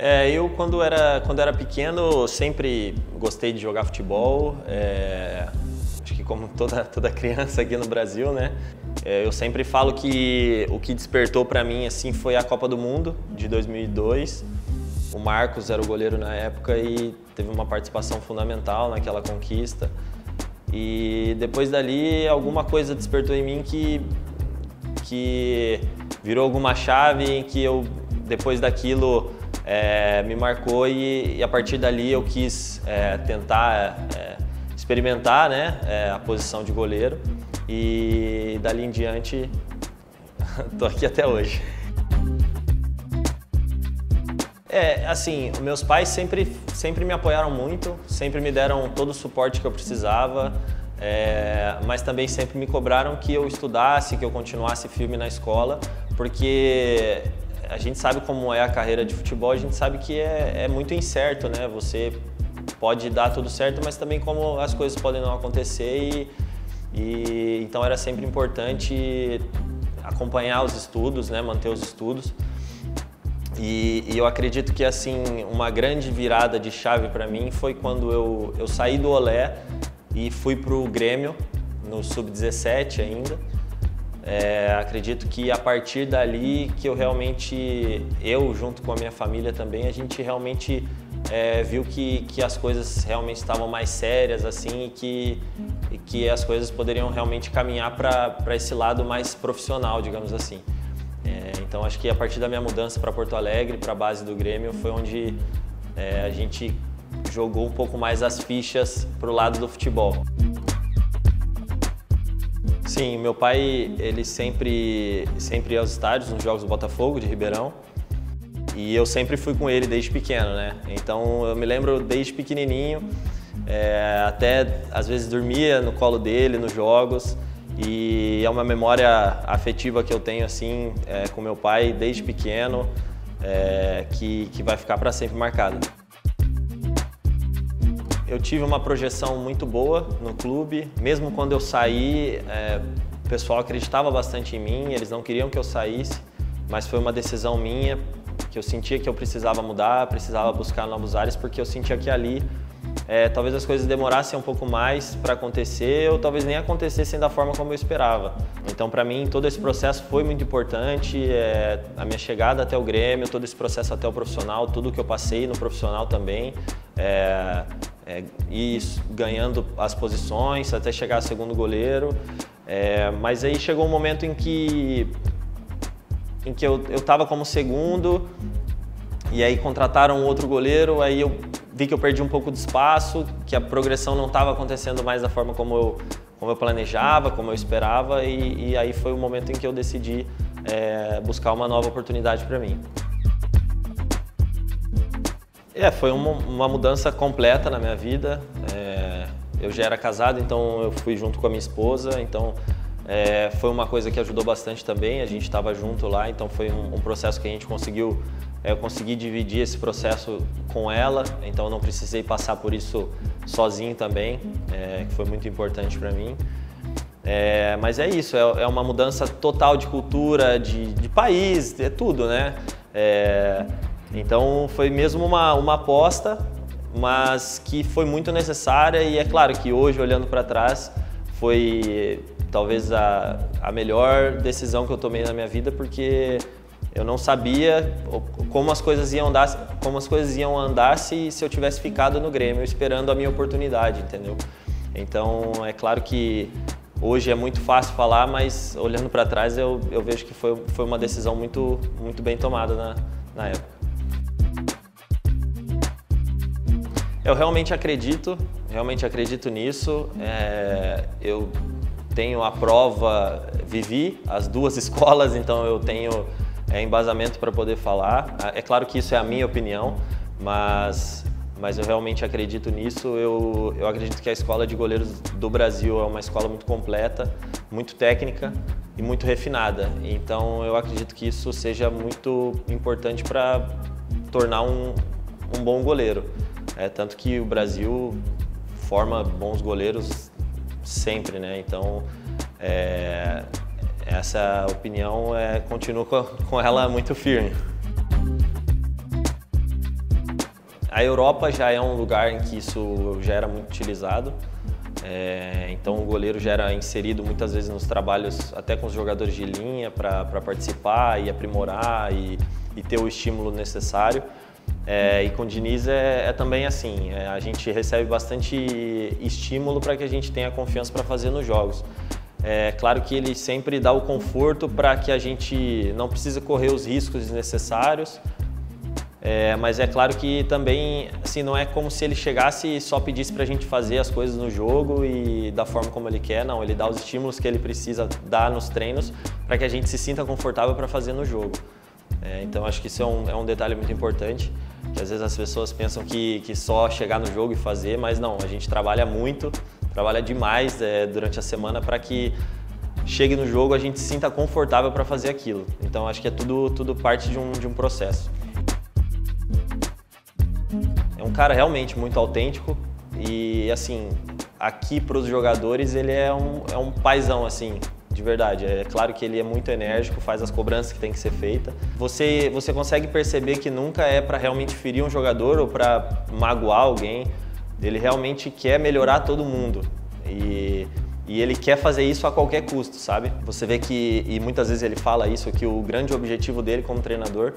Eu quando era pequeno sempre gostei de jogar futebol, acho que como toda criança aqui no Brasil, né? Eu sempre falo que o que despertou para mim assim foi a Copa do Mundo de 2002. O Marcos era o goleiro na época e teve uma participação fundamental naquela conquista. E depois dali alguma coisa despertou em mim que virou alguma chave em que eu, depois daquilo, me marcou e a partir dali eu quis tentar experimentar, né, a posição de goleiro e dali em diante estou aqui até hoje. Assim, meus pais sempre me apoiaram muito, sempre me deram todo o suporte que eu precisava, mas também sempre me cobraram que eu estudasse, que eu continuasse firme na escola, porque a gente sabe como é a carreira de futebol, a gente sabe que é muito incerto, né? Você pode dar tudo certo, mas também como as coisas podem não acontecer então era sempre importante acompanhar os estudos, né? Manter os estudos. E eu acredito que assim uma grande virada de chave para mim foi quando eu saí do Olé e fui para o Grêmio, no Sub-17 ainda. Acredito que a partir dali que eu junto com a minha família também, a gente realmente viu que as coisas realmente estavam mais sérias assim e que as coisas poderiam realmente caminhar para esse lado mais profissional, digamos assim. Então acho que a partir da minha mudança para Porto Alegre, para a base do Grêmio, foi onde a gente jogou um pouco mais as fichas para o lado do futebol. Sim, meu pai ele sempre ia aos estádios, nos jogos do Botafogo de Ribeirão, e eu sempre fui com ele desde pequeno, né? Então eu me lembro desde pequenininho, até às vezes dormia no colo dele nos jogos. E é uma memória afetiva que eu tenho assim com meu pai desde pequeno, que vai ficar para sempre marcada. Eu tive uma projeção muito boa no clube, mesmo quando eu saí, o pessoal acreditava bastante em mim, eles não queriam que eu saísse, mas foi uma decisão minha, que eu sentia que eu precisava mudar, precisava buscar novos ares, porque eu sentia que ali talvez as coisas demorassem um pouco mais para acontecer ou talvez nem acontecessem da forma como eu esperava. Então, para mim, todo esse processo foi muito importante, a minha chegada até o Grêmio, todo esse processo até o profissional, tudo que eu passei no profissional também, e ganhando as posições até chegar a segundo goleiro. Mas aí chegou um momento em que eu estava como segundo e aí contrataram outro goleiro, aí eu vi que eu perdi um pouco de espaço, que a progressão não estava acontecendo mais da forma como eu planejava, como eu esperava, e aí foi o momento em que eu decidi buscar uma nova oportunidade para mim. Foi uma mudança completa na minha vida. Eu já era casado, então eu fui junto com a minha esposa, então foi uma coisa que ajudou bastante também, a gente estava junto lá, então foi um processo que a gente conseguiu. Eu consegui dividir esse processo com ela, então eu não precisei passar por isso sozinho também, que foi muito importante para mim. Mas é isso, é uma mudança total de cultura, de país, tudo, né? Então foi mesmo uma aposta, mas que foi muito necessária e é claro que hoje, olhando para trás, foi talvez a melhor decisão que eu tomei na minha vida, porque eu não sabia como as coisas iam andar se eu tivesse ficado no Grêmio esperando a minha oportunidade, entendeu? Então é claro que hoje é muito fácil falar, mas olhando para trás eu vejo que foi uma decisão muito bem tomada na época. Eu realmente acredito nisso. Eu tenho a prova, vivi as duas escolas, então eu tenho embasamento para poder falar. É claro que isso é a minha opinião, mas eu realmente acredito nisso. Eu acredito que a escola de goleiros do Brasil é uma escola muito completa, muito técnica e muito refinada. Então eu acredito que isso seja muito importante para tornar um bom goleiro. Tanto que o Brasil forma bons goleiros sempre, né? Então essa opinião continuo com ela muito firme. A Europa já é um lugar em que isso já era muito utilizado, então o goleiro já era inserido muitas vezes nos trabalhos até com os jogadores de linha para participar e aprimorar e ter o estímulo necessário. E com o Diniz é também assim, a gente recebe bastante estímulo para que a gente tenha confiança para fazer nos jogos. É claro que ele sempre dá o conforto para que a gente não precise correr os riscos desnecessários, mas é claro que também assim, não é como se ele chegasse e só pedisse para a gente fazer as coisas no jogo e da forma como ele quer, não, ele dá os estímulos que ele precisa dar nos treinos para que a gente se sinta confortável para fazer no jogo. Então acho que isso é um detalhe muito importante, que às vezes as pessoas pensam que só chegar no jogo e fazer, mas não, a gente trabalha muito, trabalha demais durante a semana para que chegue no jogo a gente se sinta confortável para fazer aquilo. Então acho que é tudo parte de um processo. É um cara realmente muito autêntico e assim, aqui para os jogadores ele é um paizão assim. De verdade, é claro que ele é muito enérgico, faz as cobranças que tem que ser feita. Você consegue perceber que nunca é para realmente ferir um jogador ou para magoar alguém. Ele realmente quer melhorar todo mundo e ele quer fazer isso a qualquer custo, sabe? Você vê que, e muitas vezes ele fala isso, que o grande objetivo dele como treinador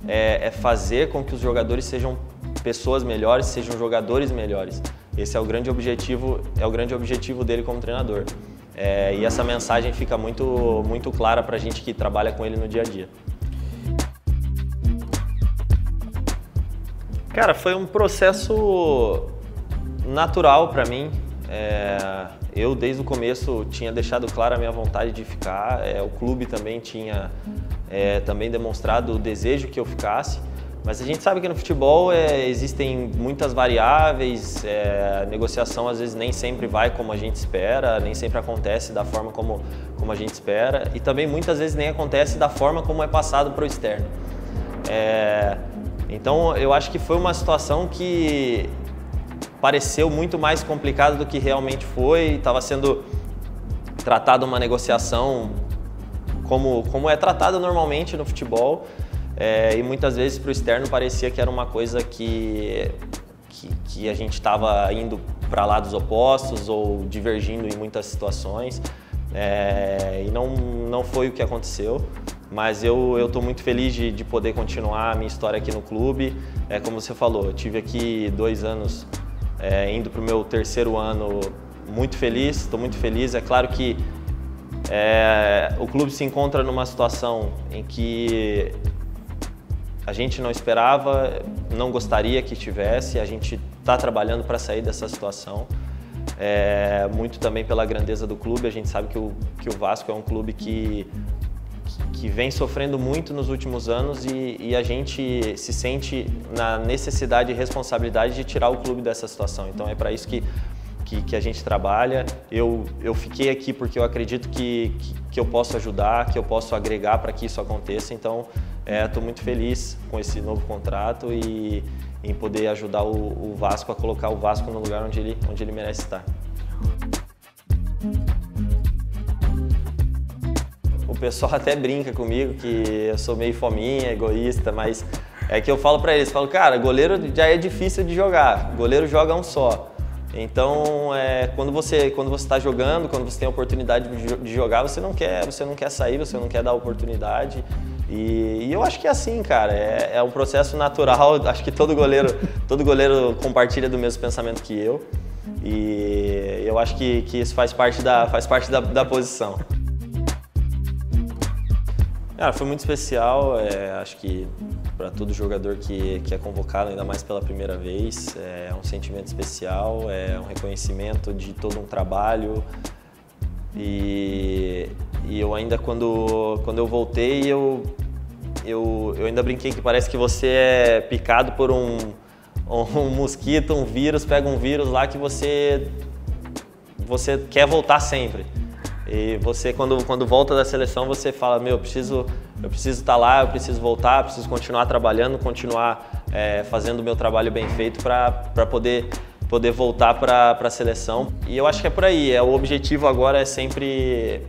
é fazer com que os jogadores sejam pessoas melhores, sejam jogadores melhores. Esse é o grande objetivo dele como treinador. E essa mensagem fica muito clara para a gente que trabalha com ele no dia a dia. Cara, foi um processo natural para mim. Eu, desde o começo, tinha deixado clara a minha vontade de ficar. O clube também tinha também demonstrado o desejo que eu ficasse. Mas a gente sabe que no futebol existem muitas variáveis, a negociação às vezes nem sempre vai como a gente espera, nem sempre acontece da forma como a gente espera e também muitas vezes nem acontece da forma como é passado para o externo. Então eu acho que foi uma situação que pareceu muito mais complicada do que realmente foi, estava sendo tratada uma negociação como é tratada normalmente no futebol. E muitas vezes para o externo parecia que era uma coisa que a gente estava indo para lados opostos ou divergindo em muitas situações. E não foi o que aconteceu, mas eu estou muito feliz de poder continuar a minha história aqui no clube. Como você falou, eu tive aqui 2 anos, indo para o meu 3º ano, muito feliz, estou muito feliz. É claro que o clube se encontra numa situação em que a gente não esperava, não gostaria que tivesse, a gente está trabalhando para sair dessa situação. Muito também pela grandeza do clube, a gente sabe que o Vasco é um clube que vem sofrendo muito nos últimos anos e a gente se sente na necessidade e responsabilidade de tirar o clube dessa situação. Então é para isso que a gente trabalha. Eu fiquei aqui porque eu acredito que eu posso ajudar, que eu posso agregar para que isso aconteça. Então, estou muito feliz com esse novo contrato e em poder ajudar o Vasco a colocar o Vasco no lugar onde ele merece estar. O pessoal até brinca comigo que eu sou meio fominha, egoísta, mas é que eu falo para eles, cara, goleiro já é difícil de jogar, goleiro joga um só. Então, quando você está jogando, quando você tem a oportunidade de jogar, você não quer sair, você não quer dar a oportunidade. E eu acho que é assim, cara, é um processo natural, acho que todo goleiro compartilha do mesmo pensamento que eu. E eu acho que isso faz parte da posição. Cara, foi muito especial, acho que para todo jogador que é convocado, ainda mais pela primeira vez, é um sentimento especial, é um reconhecimento de todo um trabalho. E eu ainda, quando eu voltei, eu ainda brinquei que parece que você é picado por um mosquito, um vírus, pega um vírus lá que você quer voltar sempre. E você, quando volta da seleção, você fala, eu preciso estar lá, eu preciso voltar, eu preciso continuar trabalhando, continuar fazendo o meu trabalho bem feito para poder voltar para a seleção. E eu acho que é por aí, o objetivo agora é sempre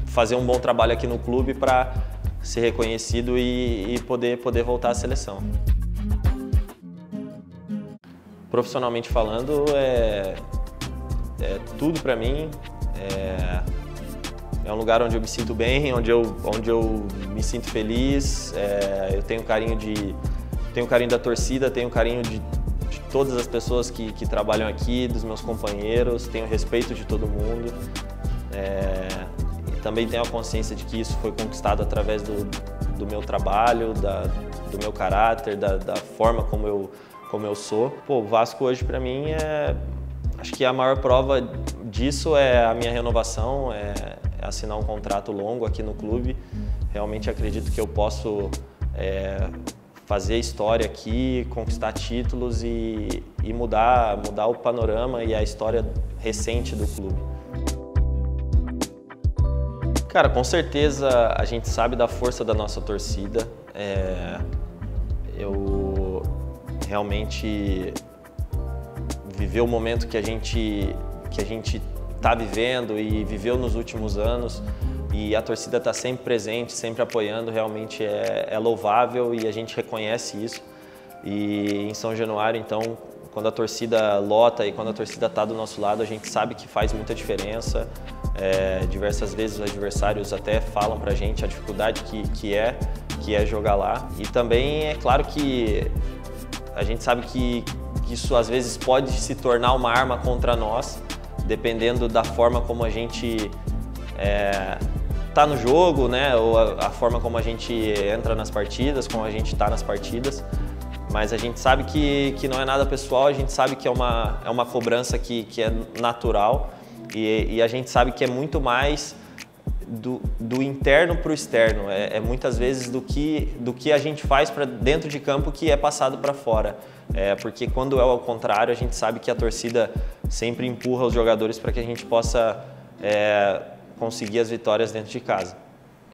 fazer um bom trabalho aqui no clube para ser reconhecido e poder voltar à seleção. profissionalmente falando, é tudo para mim. É um lugar onde eu me sinto bem, onde eu me sinto feliz. Eu tenho carinho da torcida, tenho carinho de todas as pessoas que trabalham aqui, dos meus companheiros, tenho respeito de todo mundo. E também tenho a consciência de que isso foi conquistado através do meu trabalho, do meu caráter, da forma como eu sou. Pô, o Vasco hoje para mim acho que a maior prova disso é a minha renovação, é assinar um contrato longo aqui no clube. Realmente acredito que eu posso fazer história aqui, conquistar títulos e mudar o panorama e a história recente do clube. Cara, com certeza a gente sabe da força da nossa torcida. Eu realmente viver o momento que a gente está vivendo e viveu nos últimos anos, e a torcida está sempre presente, sempre apoiando, realmente é louvável e a gente reconhece isso. E em São Januário, então, quando a torcida lota e quando a torcida está do nosso lado, a gente sabe que faz muita diferença. Diversas vezes os adversários até falam pra gente a dificuldade que é jogar lá. E também é claro que a gente sabe que isso às vezes pode se tornar uma arma contra nós, dependendo da forma como a gente tá no jogo, né? Ou a forma como a gente entra nas partidas, como a gente tá nas partidas. Mas a gente sabe que não é nada pessoal, a gente sabe que é uma cobrança que é natural e a gente sabe que é muito mais do interno para o externo, muitas vezes do que a gente faz para dentro de campo que é passado para fora. Porque quando é ao contrário, a gente sabe que a torcida sempre empurra os jogadores para que a gente possa conseguir as vitórias dentro de casa.